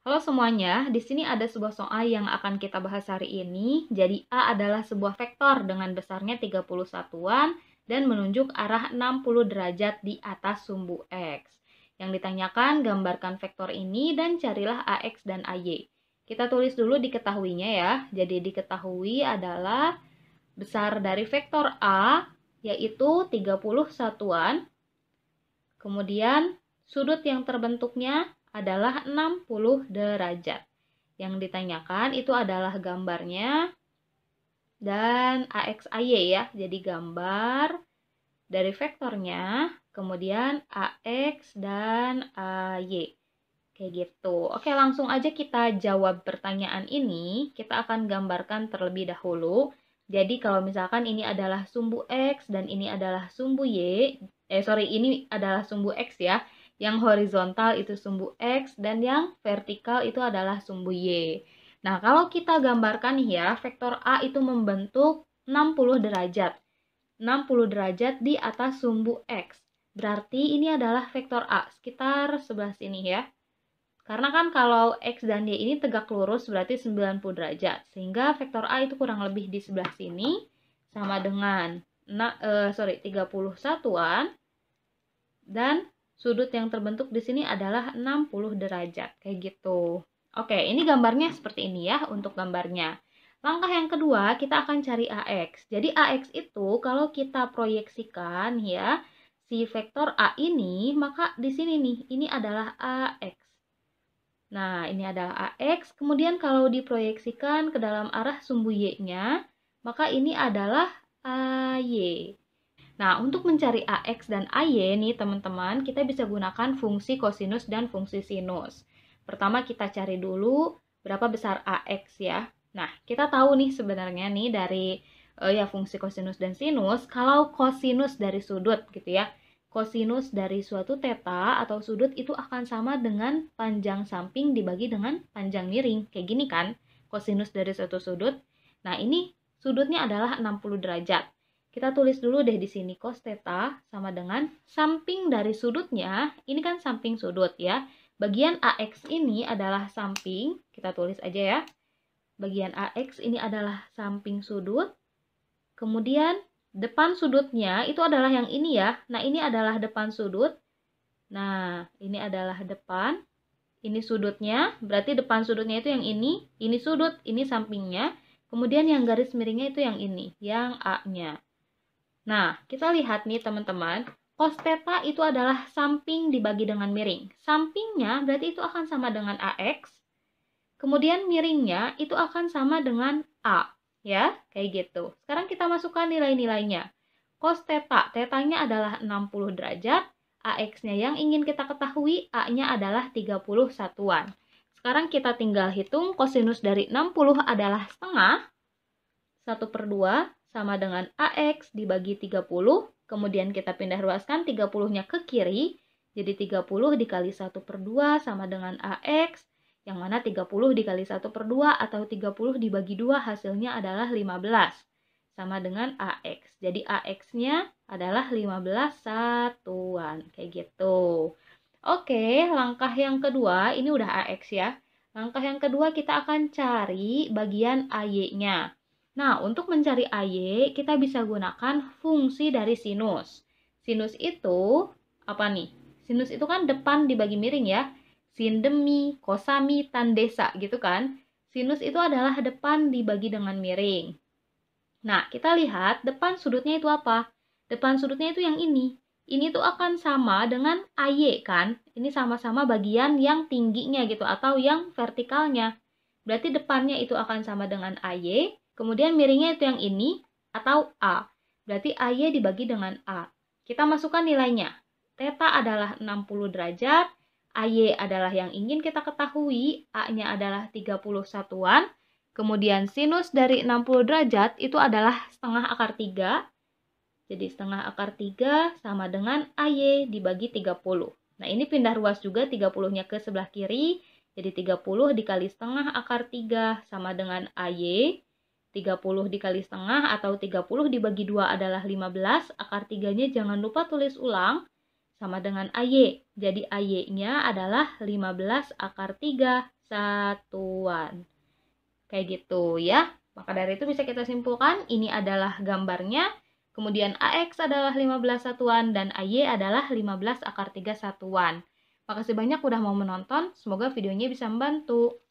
Halo semuanya, di sini ada sebuah soal yang akan kita bahas hari ini. Jadi A adalah sebuah vektor dengan besarnya 30 satuan dan menunjuk arah 60 derajat di atas sumbu X. Yang ditanyakan, gambarkan vektor ini dan carilah AX dan AY. Kita tulis dulu diketahuinya ya. Jadi diketahui adalah besar dari vektor A yaitu 30 satuan. Kemudian sudut yang terbentuknya adalah 60 derajat. Yang ditanyakan itu adalah gambarnya dan AX AY ya. Jadi gambar dari vektornya, kemudian AX dan AY. Kayak gitu. Oke, langsung aja kita jawab pertanyaan ini. Kita akan gambarkan terlebih dahulu. Jadi kalau misalkan ini adalah sumbu X dan ini adalah sumbu Y, ini adalah sumbu X ya. Yang horizontal itu sumbu X dan yang vertikal itu adalah sumbu Y. Nah, kalau kita gambarkan nih ya, vektor A itu membentuk 60 derajat. 60 derajat di atas sumbu X. Berarti ini adalah vektor A, sekitar sebelah sini ya. Karena kan kalau X dan Y ini tegak lurus berarti 90 derajat. Sehingga vektor A itu kurang lebih di sebelah sini sama dengan 30 satuan. Dan sudut yang terbentuk di sini adalah 60 derajat. Kayak gitu. Oke, ini gambarnya seperti ini ya untuk gambarnya. Langkah yang kedua, kita akan cari AX. Jadi AX itu kalau kita proyeksikan ya, si vektor A ini, maka di sini nih, ini adalah AX. Nah, ini adalah AX, kemudian kalau diproyeksikan ke dalam arah sumbu Y-nya, maka ini adalah AY. Nah, untuk mencari AX dan AY nih teman-teman, kita bisa gunakan fungsi kosinus dan fungsi sinus. Pertama kita cari dulu berapa besar AX ya. Nah, kita tahu nih sebenarnya nih dari fungsi kosinus dan sinus, kalau kosinus dari sudut gitu ya, kosinus dari suatu theta atau sudut itu akan sama dengan panjang samping dibagi dengan panjang miring. Kayak gini kan, kosinus dari suatu sudut. Nah, ini sudutnya adalah 60 derajat. Kita tulis dulu deh di sini cos theta sama dengan samping dari sudutnya, ini kan samping sudut ya. Bagian AX ini adalah samping, kita tulis aja ya. Bagian AX ini adalah samping sudut. Kemudian depan sudutnya itu adalah yang ini ya. Nah, ini adalah depan sudut. Nah, ini adalah depan. Ini sudutnya, berarti depan sudutnya itu yang ini sudut, ini sampingnya. Kemudian yang garis miringnya itu yang ini, yang A-nya. Nah, kita lihat nih teman-teman, cos theta itu adalah samping dibagi dengan miring. Sampingnya berarti itu akan sama dengan AX. Kemudian miringnya itu akan sama dengan A. Ya, kayak gitu. Sekarang kita masukkan nilai-nilainya. Cos theta, tetanya adalah 60 derajat. AX-nya yang ingin kita ketahui, A-nya adalah 30 satuan. Sekarang kita tinggal hitung kosinus dari 60 adalah setengah. 1/2 sama dengan AX dibagi 30. Kemudian kita pindah ruaskan 30-nya ke kiri. Jadi 30 dikali 1/2 sama dengan AX. Yang mana 30 dikali 1/2 atau 30 dibagi 2 hasilnya adalah 15. Sama dengan AX. Jadi AX-nya adalah 15 satuan. Kayak gitu. Oke, langkah yang kedua, ini udah AX ya. Langkah yang kedua kita akan cari bagian AY-nya. Nah, untuk mencari AY, kita bisa gunakan fungsi dari sinus. Sinus itu, apa nih? Sinus itu kan depan dibagi miring ya. Sin demi, kosami, tandesa gitu kan. Sinus itu adalah depan dibagi dengan miring. Nah, kita lihat depan sudutnya itu apa? Depan sudutnya itu yang ini. Ini tuh akan sama dengan AY kan? Ini sama-sama bagian yang tingginya gitu atau yang vertikalnya. Berarti depannya itu akan sama dengan AY, kemudian miringnya itu yang ini atau A. Berarti AY dibagi dengan A. Kita masukkan nilainya. Theta adalah 60 derajat, AY adalah yang ingin kita ketahui, A-nya adalah 30 satuan. Kemudian sinus dari 60 derajat itu adalah setengah akar 3. Jadi setengah akar 3 sama dengan AY dibagi 30. Nah, ini pindah ruas juga 30-nya ke sebelah kiri. Jadi 30 dikali setengah akar 3 sama dengan AY. 30 dikali setengah atau 30 dibagi 2 adalah 15. Akar 3-nya jangan lupa tulis ulang. sama dengan AY. Jadi AY-nya adalah 15 akar 3 satuan. Kayak gitu ya. Maka dari itu bisa kita simpulkan ini adalah gambarnya. Kemudian AX adalah 15 satuan dan AY adalah 15 akar 3 satuan. Makasih banyak udah mau menonton. Semoga videonya bisa membantu.